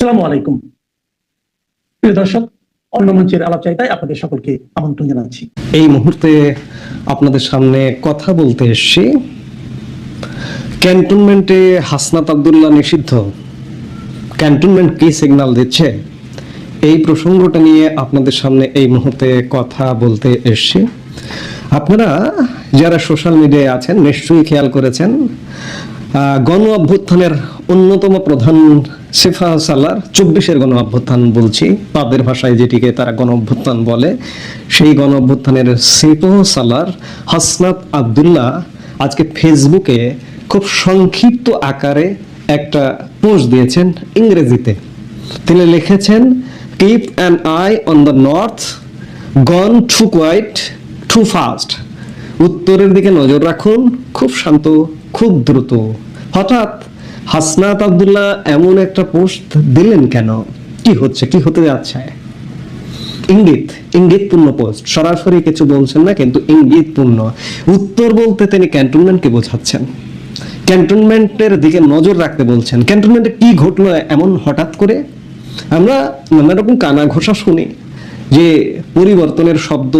আসসালামু আলাইকুম প্রিয় দর্শক, অন্য মঞ্চের আলাপচারিতায় আপনাদের সকলকে আমন্ত্রণ জানাচ্ছি। এই মুহূর্তে আপনাদের সামনে কথা বলতে এসেছি ক্যান্টনমেন্টে হাসনাত আব্দুল্লাহ নিষিদ্ধ। ক্যান্টনমেন্ট কি সিগন্যাল দিচ্ছে, এই প্রসঙ্গটা নিয়ে আপনাদের সামনে এই মুহূর্তে কথা বলতে এসেছি। আপনারা যারা সোশ্যাল মিডিয়ায় আছেন নিশ্চয়ই খেয়াল করেছেন, গণ অভ্যুত্থানের অন্যতম প্রধান সেফা সালার 24-এর গণ অভ্যুত্থান বলছি, তাদের ভাষায় যেটিকে তারা গণ অভ্যুত্থান বলে, সেই গণ অভ্যুত্থানের সেফা সালার হাসনাত আব্দুল্লাহ আজকে ফেসবুকে খুব সংক্ষিপ্ত আকারে একটা পোস্ট দিয়েছেন ইংরেজিতে। তিনি লিখেছেন, keep an eye on the north, gone too quite too fast. উত্তরের দিকে নজর রাখুন, খুব শান্ত, খুব দ্রুত। হঠাৎ হাসনাত আব্দুল্লাহ এমন একটা পোস্ট দিলেন কেন? কি হচ্ছে, কি হতে যাচ্ছে? ইঙ্গিতপূর্ণ পোস্ট, সরাসরি কিছু বলছেন না, কিন্তু ইঙ্গিতপূর্ণ। উত্তর বলতে তিনি ক্যান্টনমেন্টকে বোঝাচ্ছেন, ক্যান্টনমেন্টের দিকে নজর রাখতে বলছেন। ক্যান্টনমেন্টে কি ঘটলো এমন হঠাৎ করে? আমরা নানা রকম কানা ঘোষা শুনি যে পরিবর্তনের শব্দ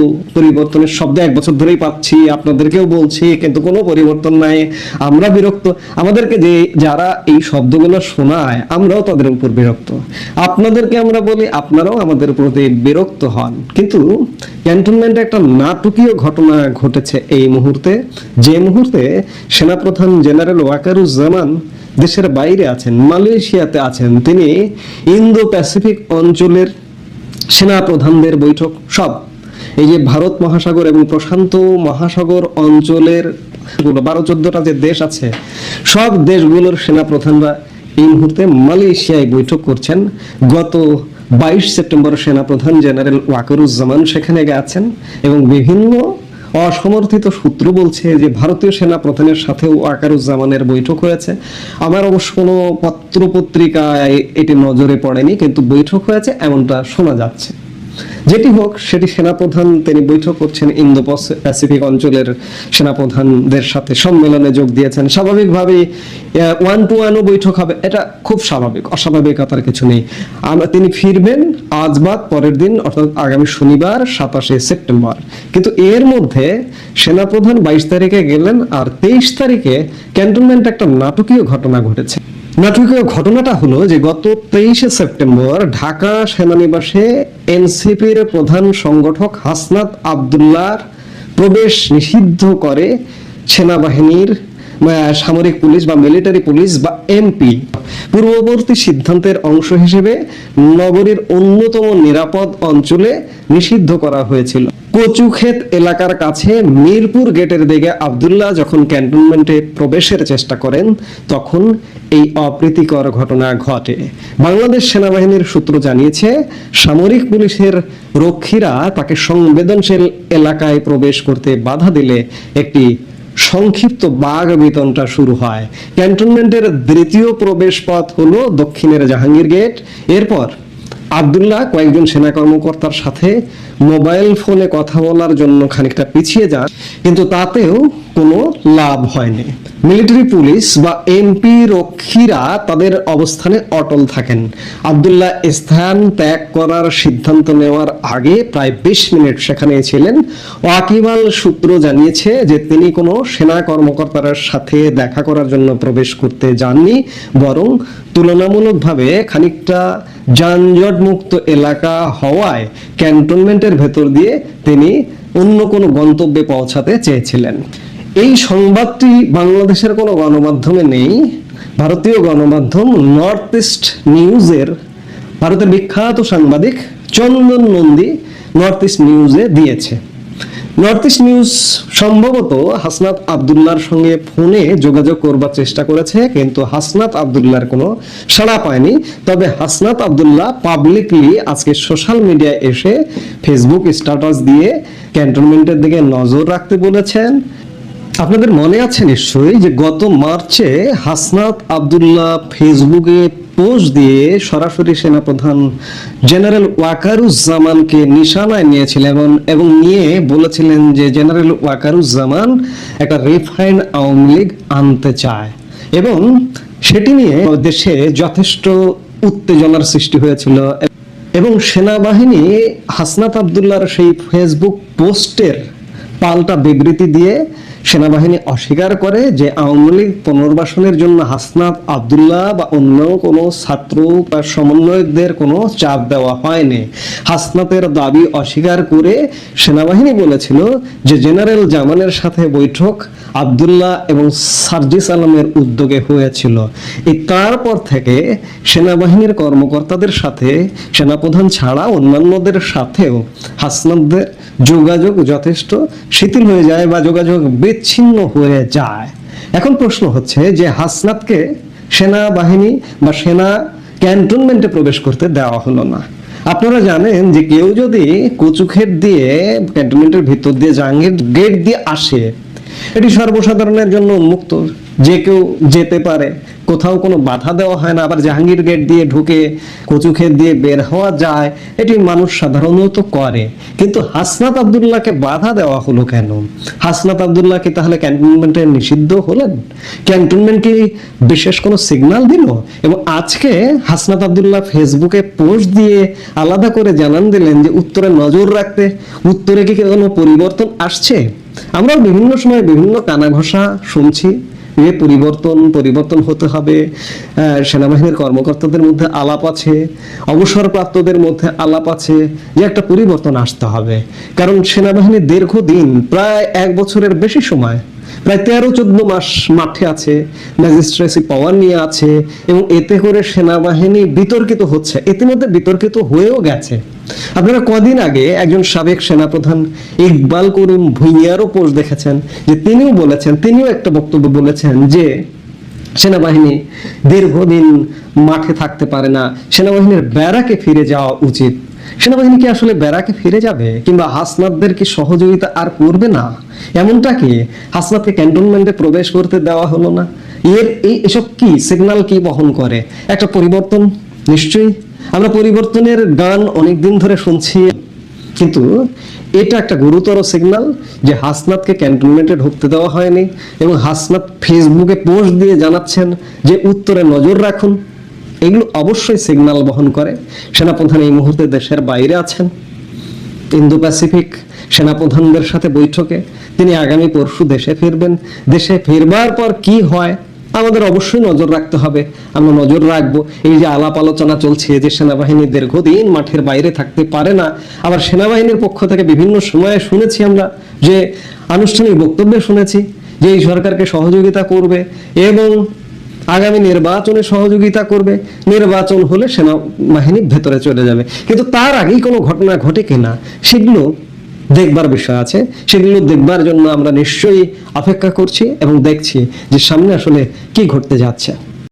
1 বছর ধরেই পাচ্ছি, আপনাদেরকেও বলছি, কিন্তু কোনো পরিবর্তন নাই। আমরা বিরক্ত, আমাদেরকে যে যারা এই শব্দগুলো শোনায় আমরাও তাদের উপর বিরক্ত। আপনাদেরকে আমরা বলি, আপনারাও আমাদের প্রতি বিরক্ত হন। কিন্তু ক্যান্টনমেন্টে একটা নাটকীয় ঘটনা ঘটেছে এই মুহূর্তে, যে মুহূর্তে সেনাপ্রধান জেনারেল ওয়াকারুজ্জামান দেশের বাইরে আছেন, মালয়েশিয়াতে আছেন। তিনি ইন্দো প্যাসিফিক অঞ্চলের সেনা প্রধানদের বৈঠক, সব এই যে ভারত মহাসাগর এবং প্রশান্ত মহাসাগর অঞ্চলের 12-14টা যে দেশ আছে, সব দেশগুলোর সেনা প্রধানরা এই মুহূর্তে মালয়েশিয়ায় বৈঠক করছেন। গত 22 সেপ্টেম্বর সেনাপ্রধান জেনারেল ওয়াকারুজ্জামান সেখানে গেছেন এবং বিভিন্ন অসমর্থিত সূত্র বলছে যে ভারতীয় সেনা প্রধানের সাথেও ওয়াকারুজ্জামানের বৈঠক হয়েছে। আমার অবশ্য কোনো পত্র পত্রিকায় এটি নজরে পড়েনি, কিন্তু বৈঠক হয়েছে এমনটা শোনা যাচ্ছে। যেটি হোক, সেটি সেনাপ্রধান তিনি বৈঠক করছেন, ইন্দো প্যাসিফিক অঞ্চলের সেনাপ্রধানদের সাথে সম্মেলনে যোগ দিয়েছেন। স্বাভাবিকভাবেই 1-to-1 বৈঠক হবে, এটা খুব স্বাভাবিক, অস্বাভাবিকতার কিছু নেই। তিনি ফিরবেন আজ বাদ পরের দিন, অর্থাৎ আগামী শনিবার 27শে সেপ্টেম্বর। কিন্তু এর মধ্যে সেনাপ্রধান 22 তারিখে গেলেন, আর 23 তারিখে ক্যান্টনমেন্টে একটা নাটকীয় ঘটনা ঘটেছে। নাটকীয় ঘটনাটা হলো যে গত 23শে সেপ্টেম্বর ঢাকা সেনানিবাসে এনসিপির প্রধান সংগঠক হাসনাত আব্দুল্লাহর প্রবেশ নিষিদ্ধ করে সেনাবাহিনীর সামরিক পুলিশ বা মিলিটারি পুলিশ বা এমপি। পূর্ববর্তী সিদ্ধান্তের অংশ হিসেবে নগরীর অন্যতম নিরাপদ অঞ্চলে নিষিদ্ধ করা হয়েছিল। কচুক্ষেত এলাকার কাছে মিরপুর গেটের দিকে আব্দুল্লাহ যখন ক্যান্টনমেন্টে প্রবেশের চেষ্টা করেন, তখন এই অপ্রীতিকর ঘটনা ঘটে। বাংলাদেশ সেনাবাহিনীর সূত্র জানিয়েছে, সামরিক পুলিশের রক্ষীরা তাকে সংবেদনশীল এলাকায় প্রবেশ করতে বাধা দিলে একটি সংক্ষিপ্ত বাঘ বিতনটা শুরু হয়। ক্যান্টনমেন্টের দ্বিতীয় প্রবেশ পথ হলো দক্ষিণের জাহাঙ্গীর গেট। এরপর আব্দুল্লাহ কয়েকজন সেনা কর্মকর্তার সাথে মোবাইল ফোনে কথা বলার জন্য খানিকটা পিছিয়ে যান, কিন্তু তাতেও কোনো লাভ হয়নি। মিলিটারি পুলিশ বা এমপি রক্ষীরা তাদের অবস্থানে অটল থাকেন। আব্দুল্লাহ স্থান ত্যাগ করার সিদ্ধান্ত নেওয়ার আগে প্রায় 20 মিনিট সেখানে ছিলেন। ওয়াকিবহাল সূত্র জানিয়েছে যে তিনি কোনো সেনা কর্মকর্তার সাথে দেখা করার জন্য প্রবেশ করতে যাননি, বরং তুলনামূলকভাবে খানিকটা যানজট মুক্ত এলাকা হওয়ায় ক্যান্টনমেন্টের ভেতর দিয়ে তিনি অন্য কোনো গন্তব্যে পৌঁছাতে চেয়েছিলেন। এই সংবাদটি বাংলাদেশের কোনো গণমাধ্যমে নেই। ভারতীয় গণমাধ্যম নর্থ ইস্ট নিউজের ভারতের বিখ্যাত সাংবাদিক চন্দন নন্দী নর্থ ইস্ট নিউজে দিয়েছে। নর্থ ইস্ট নিউজ সম্ভবত হাসনাত আব্দুল্লাহর সঙ্গে ফোনে যোগাযোগ করবার চেষ্টা করেছে, কিন্তু হাসনাত আব্দুল্লাহর কোনো সাড়া পায়নি। তবে হাসনাত আব্দুল্লাহ পাবলিকলি আজকে সোশ্যাল মিডিয়ায় এসে ফেসবুক স্ট্যাটাস দিয়ে ক্যান্টনমেন্টের দিকে নজর রাখতে বলেছেন। আপনাদের মনে আছে নিশ্চয়ই যে গত মার্চে হাসনাত আব্দুল্লাহ ফেসবুকে পোস্ট দিয়ে সরাসরি সেনাপ্রধান জেনারেল ওয়াকারুজ্জামানকে নিশানায় নিয়েছিলেন এবং নিয়ে বলেছিলেন যে জেনারেল ওয়াকারুজ্জামান একটা রিফাইন্ড আওয়ামী লীগ আনতে চায় এবং সেটি নিয়ে দেশে যথেষ্ট উত্তেজনার সৃষ্টি হয়েছিল এবং সেনাবাহিনী হাসনাত আব্দুল্লাহর সেই ফেসবুক পোস্টের পাল্টা বিবৃতি দিয়ে সেনাবাহিনী অস্বীকার করে যে আওয়ামী লীগ পুনর্বাসনের জন্য হাসনাত আব্দুল্লাহ বা অন্য কোনো ছাত্র বা সমন্বয়কদের কোনো চাপ দেওয়া হয়নি। হাসনাতের দাবি অস্বীকার করে সেনাবাহিনী বলেছিল যে জেনারেল জামানের সাথে বৈঠক আব্দুল্লাহ এবং সার্জিস আলমের উদ্যোগে হয়েছিল। তারপর থেকে সেনাবাহিনীর কর্মকর্তাদের সাথে সেনাপ্রধান ছাড়া অন্যান্যদের সাথেও হাসনাতদের যোগাযোগ যথেষ্ট শিথিল হয়ে যায় বা যোগাযোগ বিচ্ছিন্ন হয়ে যায়। এখন প্রশ্ন হচ্ছে যে হাসনাতকে সেনাবাহিনী বা সেনা ক্যান্টনমেন্টে প্রবেশ করতে দেওয়া হলো না। আপনারা জানেন যে কেউ যদি কচুক্ষেত দিয়ে ক্যান্টনমেন্টের ভিতর দিয়ে জাহাঙ্গীর গেট দিয়ে আসে, এটি সর্বসাধারণের জন্য উন্মুক্ত, যে কেউ যেতে পারে, কোথাও কোনো বাধা দেওয়া হয় না। আবার জাহাঙ্গীর গেট দিয়ে ঢুকে কচুক্ষেত দিয়ে বের হওয়া যায়, এটি মানুষ সাধারণত করে। কিন্তু হাসনাত আব্দুল্লাহকে বাধা দেওয়া হলো কেন? হাসনাত আব্দুল্লাহ কি তাহলে ক্যান্টনমেন্টে নিষিদ্ধ হলেন? ক্যান্টনমেন্ট কি বিশেষ কোনো সিগন্যাল দিল? এবং আজকে হাসনাত আব্দুল্লাহ ফেসবুকে পোস্ট দিয়ে আলাদা করে জানান দিলেন যে উত্তরে নজর রাখতে, উত্তরে কি কোনো পরিবর্তন আসছে? আমরা বিভিন্ন সময় বিভিন্ন কানা ঘষা শুনছি যে পরিবর্তন হতে হবে, সেনাবাহিনীর কর্মকর্তাদের মধ্যে আলাপ আছে, অবসরপ্রাপ্তদের মধ্যে আলাপ আছে যে একটা পরিবর্তন আসতে হবে। কারণ সেনাবাহিনী দীর্ঘদিন প্রায় 1 বছরের বেশি সময়, প্রায় 13-14 মাস মাঠে আছে, ম্যাজিস্ট্রেসি পাওয়ার নিয়ে আছে এবং এতে করে সেনাবাহিনী বিতর্কিত হচ্ছে, ইতিমধ্যে বিতর্কিত হয়েও গেছে। আপনারা কদিন আগে একজন সাবেক সেনাপ্রধান ইকবাল করিম ভুঁইয়ারও পোস্ট দেখেছেন যে তিনিও একটা বক্তব্য বলেছেন যে সেনাবাহিনী দীর্ঘদিন মাঠে থাকতে পারে না, সেনাবাহিনীর ব্যারাকে ফিরে যাওয়া উচিত। সেনাবাহিনী কি আসলে ব্যারাকে ফিরে যাবে, কিংবা হাসনাতদের কি সহযোগিতা আর করবে না? এমনটা কি হাসনাতকে ক্যান্টনমেন্টে প্রবেশ করতে দেওয়া হলো না? এসব কি সিগন্যাল কি বহন করে? একটা পরিবর্তন নিশ্চয়ই। আমরা পরিবর্তনের গান অনেকদিন ধরে শুনছি, কিন্তু এটা একটা গুরুতর সিগন্যাল যে হাসনাতকে ক্যান্টনমেন্টে ঢুকতে দেওয়া হয়নি এবং হাসনাত ফেসবুকে পোস্ট দিয়ে জানাচ্ছেন যে উত্তরে নজর রাখুন। এগুলো অবশ্যই সিগন্যাল বহন করে। সেনাপ্রধান এই মুহূর্তে দেশের বাইরে আছেন, ইন্দো প্যাসিফিক সেনাপ্রধানদের সাথে বৈঠকে। তিনি আগামী পরশু দেশে ফিরবেন। দেশে ফিরবার পর কি হয় আমাদের অবশ্যই নজর রাখতে হবে। আমরা নজর রাখবো। এই যে আলাপ আলোচনা চলছে যে সেনাবাহিনী দীর্ঘদিন মাঠের বাইরে থাকতে পারে না, আবার সেনাবাহিনীর পক্ষ থেকে বিভিন্ন সময়ে শুনেছি আমরা যে আনুষ্ঠানিক বক্তব্যে শুনেছি যে এই সরকারকে সহযোগিতা করবে এবং আগামী নির্বাচনে সহযোগিতা করবে, নির্বাচন হলে সেনাবাহিনী ভেতরে চলে যাবে। কিন্তু তার আগেই কোনো ঘটনা ঘটে কিনা সেগুলো দেখবার বিষয় আছে। সেগুলো দেখবার জন্য আমরা নিশ্চয়ই অপেক্ষা করছি এবং দেখছি যে সামনে আসলে কি ঘটতে যাচ্ছে।